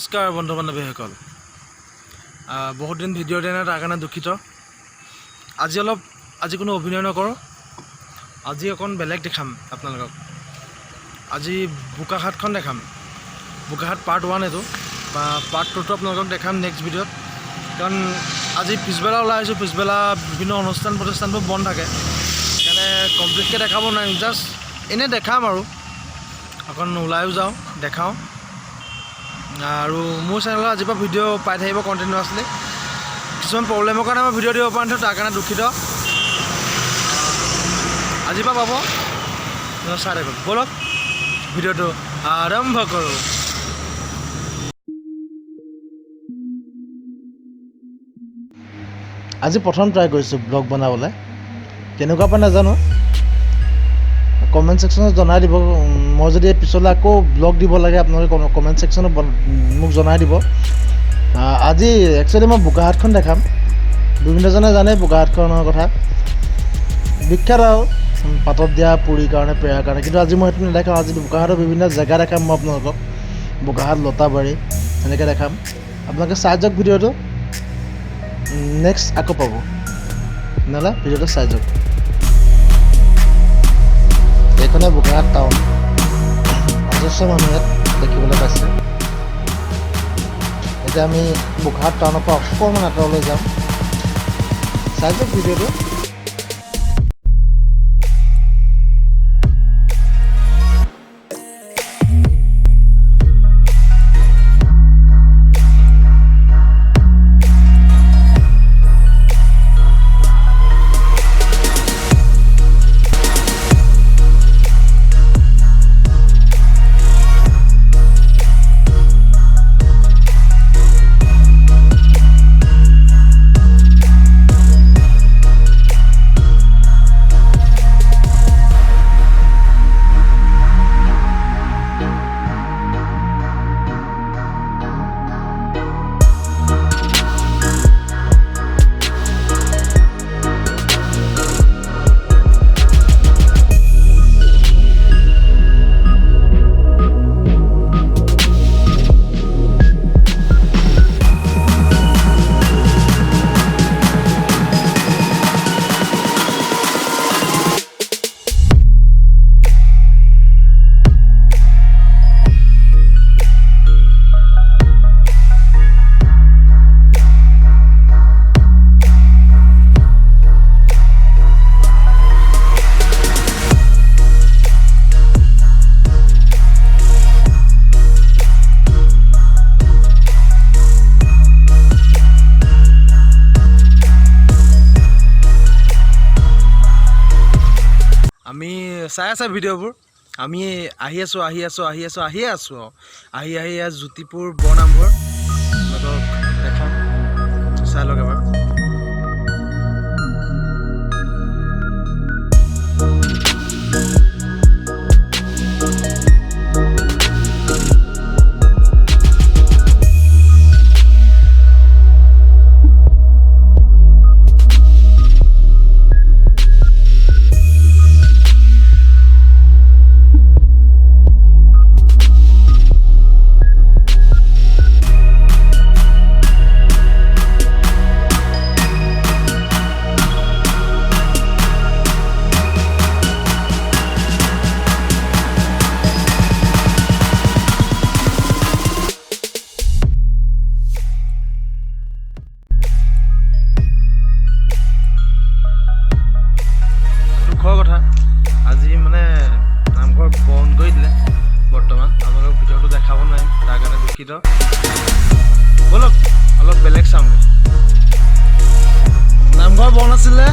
নমস্কাৰ বন্ধু বান্ধৱীসকল বহুত দিন ভিডিঅ' দিয়া নাই তাৰ কাৰণে দুখিত আজি কোনো অভিনয় নকৰোঁ আজি অকণ বেলেগ দেখাম আপোনালোকক আজি বোকাখাটখন দেখাম বোকাখাট পাৰ্ট 1 এইটো বা পাৰ্ট 2 টো আপোনালোকক দেখাম নেক্সট ভিডিঅ'ত কাৰণ আজি পিছবেলা ওলাই আহিছোঁ পিছবেলা বিভিন্ন অনুষ্ঠান প্ৰতিষ্ঠানবোৰ বন্ধ থাকে সেইকাৰণে কমপ্লিটকৈ দেখাব নোৱাৰিম জাষ্ট এনেই দেখাম আৰু অকণ ওলাইও যাওঁ দেখাওঁ আৰু মোৰ চেনেলত আজিৰ পৰা ভিডিঅ' পাই থাকিব কণ্টিনিউৱাছলি কিছুমান প্ৰব্লেমৰ কাৰণে মই ভিডিঅ' দিব পৰা নাই তাৰ কাৰণে দুখিত আজিৰ পৰা পাব চাই থাকক ব'লক ভিডিঅ'টো আৰম্ভ কৰোঁ আজি প্ৰথম ট্ৰাই কৰিছোঁ ব্লগ বনাবলৈ কেনেকুৱা পাই নাজানো কমেণ্ট ছেকশ্যনত জনাই দিব মই যদি পিছলৈ আকৌ ব্লগ দিব লাগে আপোনালোকে কমেণ্ট ছেকশ্যনত মোক জনাই দিব আজি একচুৱেলি মই বোকাখাটখন দেখাম বিভিন্নজনে জানে বোকাখাটখনৰ কথা বিখ্যাত আৰু পাতত দিয়া পুৰিৰ কাৰণে পেৰাৰ কাৰণে কিন্তু আজি মই সেইটো নেদেখাম আজি বোকাখাটৰ বিভিন্ন জেগা দেখাম মই আপোনালোকক বোকাখাট লতাবাৰী এনেকৈ দেখাম আপোনালোকে চাই যাওক ভিডিঅ'টো নেক্সট আকৌ পাব নহ'লে ভিডিঅ'টো চাই যাওক এইখনে বোকাখাট টাউন অজস্ৰ মানুহ ইয়াত দেখিবলৈ পাইছে এতিয়া আমি বোকাখাট টাউনৰ পৰা অকণমান আঁতৰলৈ যাম চাই যাওক ভিডিঅ'টো আমি চাই আছে ভিডিঅ'বোৰ আমি আহি আছোঁ জ্যোতিপুৰ বৰনামঘৰ আপোনালোকক দেখাম চাই লওক এবাৰ দুখৰ কথা আজি মানে নামঘৰ বন্ধ কৰি দিলে বৰ্তমান আপোনালোকক ভিডিঅ'টো দেখাব নোৱাৰিম তাৰ কাৰণে দুখিত ব'লক অলপ বেলেগ চামগৈ নামঘৰ বন্ধ আছিলে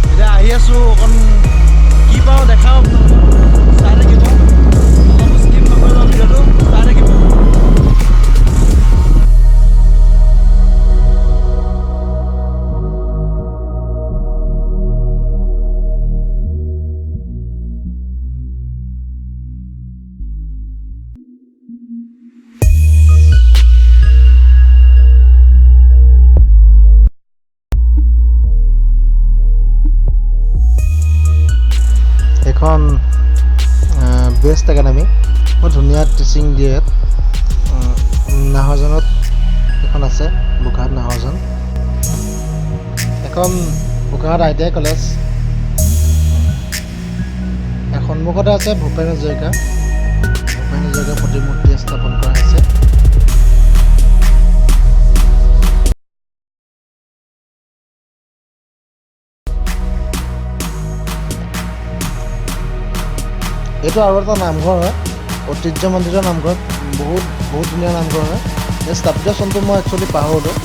এতিয়া আহি আছোঁ অকণ কি পাওঁ দেখাওঁ চাই থাকিব অলপ স্কিপ নকৰিব ভিডিঅ'টো চাই থাকিব এখন বেষ্ট একাডেমি বৰ ধুনীয়া টিচিং দিয়ে নাহৰজনত এখন আছে, বোকাখাত নাহৰজন। এখন বোকাখাত ITI কলেজ। সন্মুখতে আছে ভূপেন হাজৰিকা প্ৰতিমূৰ্তি স্থাপন কৰা হৈছে। এইটো আৰু এটা নামঘৰ হয়, ঐতিহ্যমণ্ডিত নামঘৰ, বহুত ধুনীয়া নামঘৰ হয়। এই স্থাপিত চনটো মই একচুৱেলি পাহৰিলোঁ।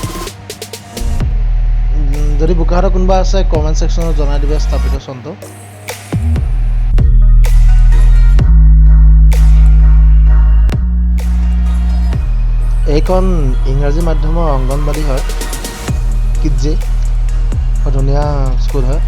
যদি বোকাখাটৰ কোনোবা আছে কমেণ্ট ছেকশ্যনত জনাই দিবে স্থাপিত চনটো। এইখন ইংৰাজী মাধ্যমৰ অংগনবাদী হয়, কিডজি, ধুনীয়া স্কুল হয়।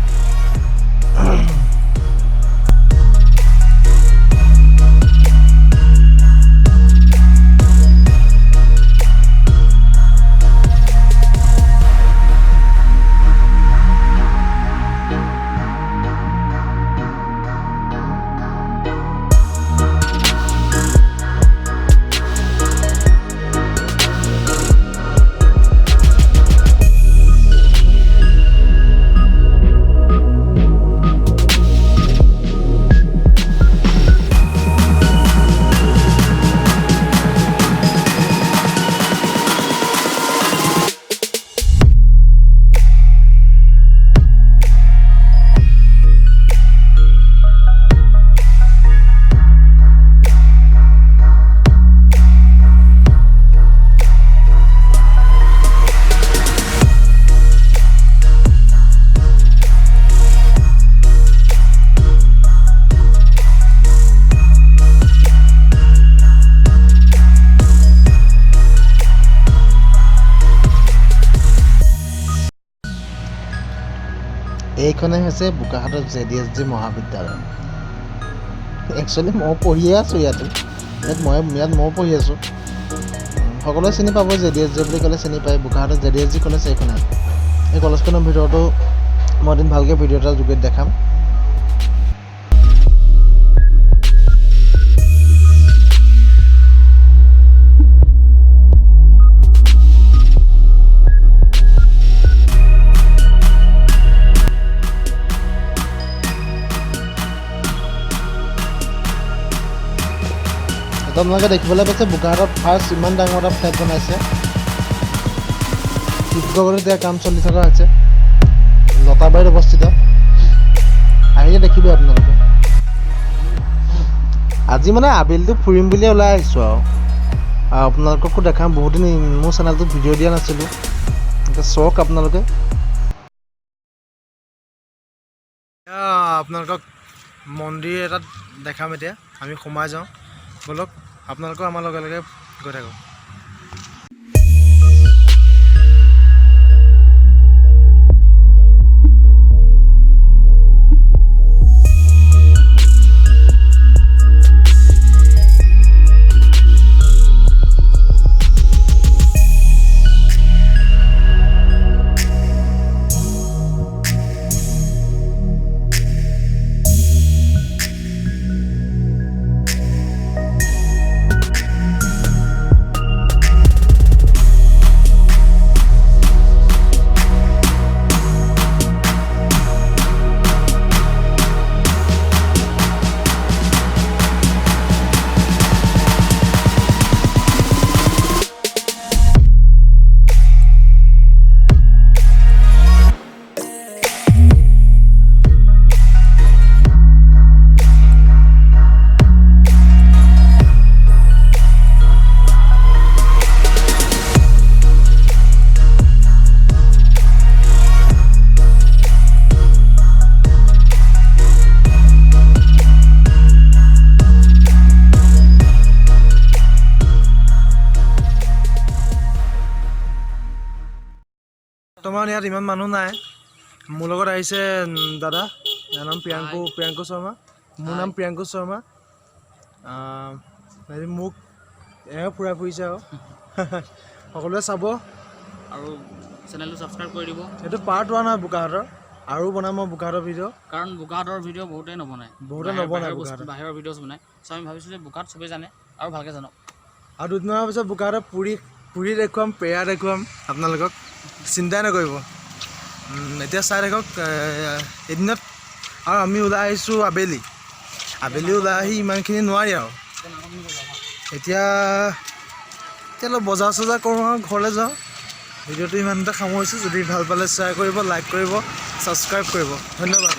এইখনে হৈছে বোকাখাটৰ JDSG মহাবিদ্যালয়। একচুৱেলি মই পঢ়িয়ে আছোঁ ইয়াত ময়ো পঢ়ি আছোঁ। সকলোৱে চিনি পাব, JDSG বুলি ক'লে চিনি পায়। বোকাখাটৰ JDSG কলেজ এইখনে। এই কলেজখনৰ ভিতৰতো মই এদিন ভালকৈ ভিডিঅ' এটাৰ যোগেদি দেখাম। আপোনালোকে দেখিবলৈ পাইছে বোকাখাটত ফাৰ্ষ্ট ইমান ডাঙৰ এটা ফ্লেট বনাইছে। শিৱসাগৰত এতিয়া কাম চলি থকা হৈছে, লতাবাৰীত অৱস্থিত। আহিলে দেখিব আপোনালোকে। আজি মানে আবেলিটো ফুৰিম বুলিয়ে ওলাই আহিছোঁ আৰু আপোনালোককো দেখাম। বহুত দিন মোৰ চেনেলটোত ভিডিঅ' দিয়া নাছিলোঁ, এতিয়া চাওক আপোনালোকে। আপোনালোকক মন্দিৰ এটাত দেখাম। এতিয়া আমি সোমাই যাওঁ, ব'লক। আপোনালোকেও আমাৰ লগে লগে গৈ থাকক। বৰ্তমান ইয়াত ইমান মানুহ নাই। মোৰ লগত আহিছে দাদা, যাৰ নাম প্ৰিয়াংকু শৰ্মা। মোৰ নাম প্ৰিয়াংকু শৰ্মা। মোক ফুৰাই ফুৰিছে আৰু সকলোৱে চাব আৰু চেনেলটো ছাবস্ক্ৰাইব কৰি দিব। এইটো পাৰ্ট 1 হয় বোকাখাটৰ। আৰু বনাম মই বোকাখাটৰ ভিডিঅ', কাৰণ বোকাখাটৰ ভিডিঅ' বহুতেই নবনায়, বাহিৰৰ ভিডিঅ'জ বনায়। চ' আমি ভাবিছোঁ যে বোকাখাট চবেই জানে আৰু ভালকৈ জানক। আৰু দুদিনমানৰ পিছত বোকাখাটত পুৰি দেখুৱাম, পেৰা দেখুৱাম আপোনালোকক, চিন্তাই নকৰিব। এতিয়া চাই থাকক এদিনত। আৰু আমি ওলাই আহিছোঁ আবেলি ওলাই আহি ইমানখিনি নোৱাৰি আৰু এতিয়া অলপ বজাৰ চজাৰ কৰোঁ আৰু ঘৰলৈ যাওঁ। ভিডিঅ'টো ইমানতে সামৰিছোঁ। যদি ভাল পালে শ্বেয়াৰ কৰিব, লাইক কৰিব, ছাবস্ক্ৰাইব কৰিব। ধন্যবাদ।